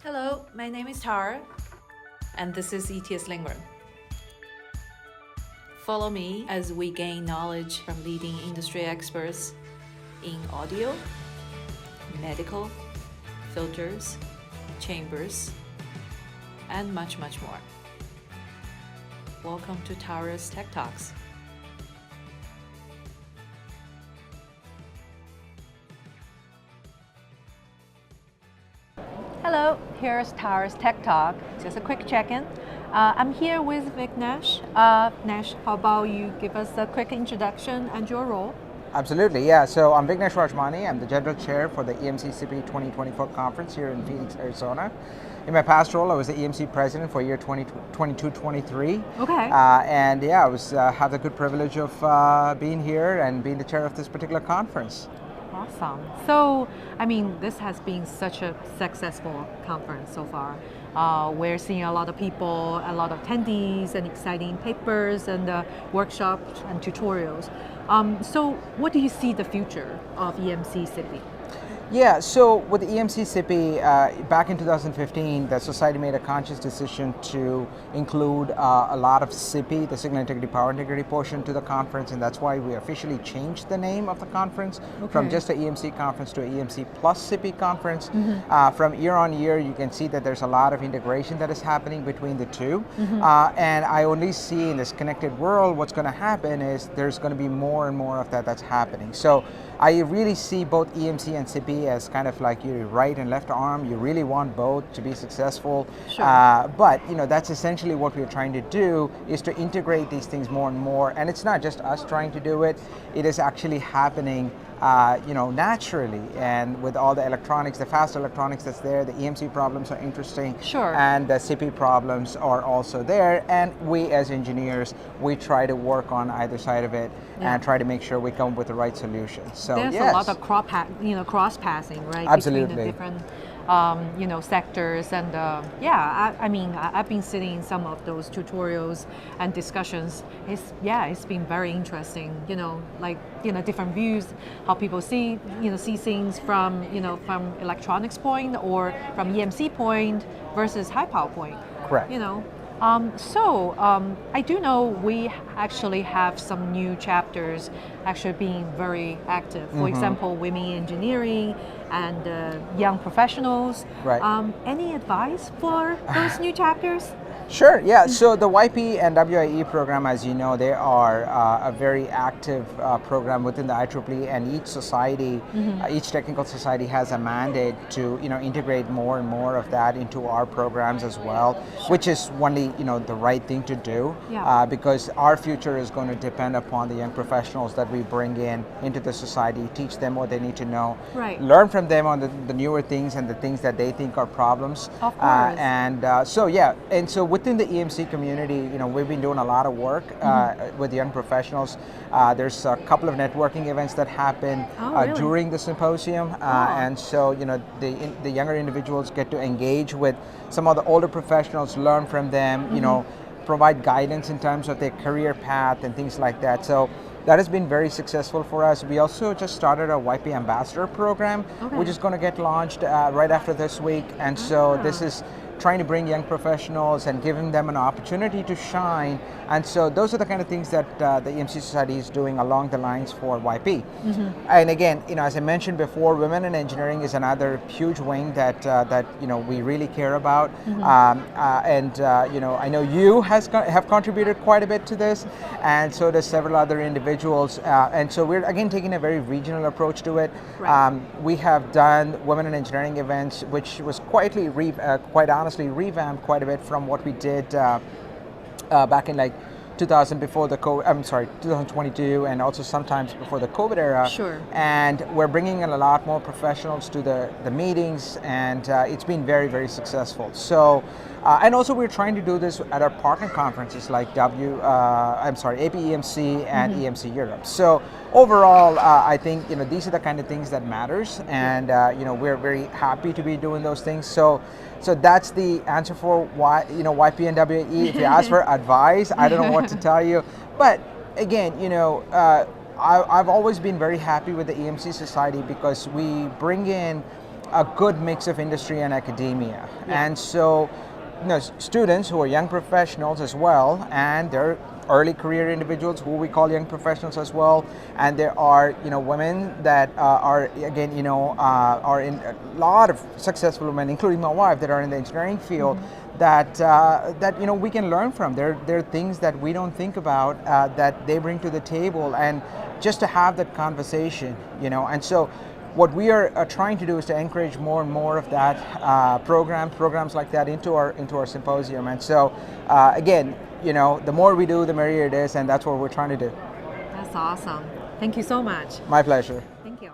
Hello, my name is Tara, and this is ETS-Lindgren. Follow me as we gain knowledge from leading industry experts in audio, medical, filters, chambers, and much, much more. Welcome to Tara's Tech Talks. Hello, here's Tara's Tech Talk. Just a quick check-in. I'm here with Vignesh. Nash, how about you give us a quick introduction and your role? Absolutely, yeah. So I'm Vignesh Rajamani. I'm the General Chair for the EMC SIPI 2024 conference here in Phoenix, Arizona. In my past role, I was the EMC President for year 2022-23. Okay. And yeah, I was have the good privilege of being here and being the chair of this particular conference. Awesome. So, I mean, this has been such a successful conference so far. We're seeing a lot of people, a lot of attendees, and exciting papers and workshops and tutorials. So, what do you see the future of EMC SIPI? Yeah, so with the EMC SIPI, back in 2015, the Society made a conscious decision to include a lot of SIPI, the Signal Integrity Power Integrity portion, to the conference, and that's why we officially changed the name of the conference from just an EMC conference to an EMC+SIPI conference. From year on year, you can see that there's a lot of integration that is happening between the two, and I only see in this connected world what's going to happen is there's going to be more and more of that's happening. So I really see both EMC and SIPI as kind of like your right and left arm. You really want both to be successful. Sure. But that's essentially what we're trying to do, is to integrate these things more and more. And it's not just us trying to do it, it is actually happening naturally, and with all the electronics, the fast electronics that's there, the EMC problems are interesting. Sure. And the SIPI problems are also there, and we as engineers, we try to work on either side of it and try to make sure we come up with the right solution. So there's a lot of cross passing, right? Absolutely. Between the different sectors, and I mean, I've been sitting in some of those tutorials and discussions. It's been very interesting. Different views, how people see things from from electronics point or from EMC point versus high power point. Correct. I do know we actually have some new chapters actually being very active. For example, women in engineering and young professionals. Right. Any advice for those new chapters? Sure, yeah. So the YP and WIE program, as you know, they are a very active program within the IEEE, and each society, each technical society has a mandate to integrate more and more of that into our programs as well, which is only the right thing to do, because our future is going to depend upon the young professionals that we bring into the society, teach them what they need to know, learn from them on the newer things and the things that they think are problems. Of course. So within the EMC community, we've been doing a lot of work with young professionals. There's a couple of networking events that happen during the symposium, and so the younger individuals get to engage with some of the older professionals, learn from them, provide guidance in terms of their career path and things like that. So that has been very successful for us. We also just started a YP Ambassador program, which is going to get launched right after this week, and so this is trying to bring young professionals and giving them an opportunity to shine. And so those are the kind of things that the EMC Society is doing along the lines for YP. And again, as I mentioned before, women in engineering is another huge wing that we really care about. I know you have contributed quite a bit to this, and so does several other individuals. And so we're again taking a very regional approach to it. We have done women in engineering events, which was quite honestly revamped quite a bit from what we did back in 2022, and also sometimes before the COVID era. Sure. And we're bringing in a lot more professionals to the meetings, and it's been very, very successful. So, and also we're trying to do this at our partner conferences like APEMC and EMC Europe. So overall, I think these are the kind of things that matters, and we're very happy to be doing those things. So that's the answer for why YP and WE. If you ask for advice, I don't know what to tell you. But again, I've always been very happy with the EMC Society because we bring in a good mix of industry and academia. Yeah. And so, students who are young professionals as well, and they're early career individuals who we call young professionals as well, and there are women that are again are in a lot of successful women, including my wife, that are in the engineering field. That we can learn from. There are things that we don't think about that they bring to the table, and just to have that conversation, and so what we are trying to do is to encourage more and more of that programs like that into our symposium. And so again, the more we do, the merrier it is, and that's what we're trying to do. That's awesome. Thank you so much. My pleasure. Thank you.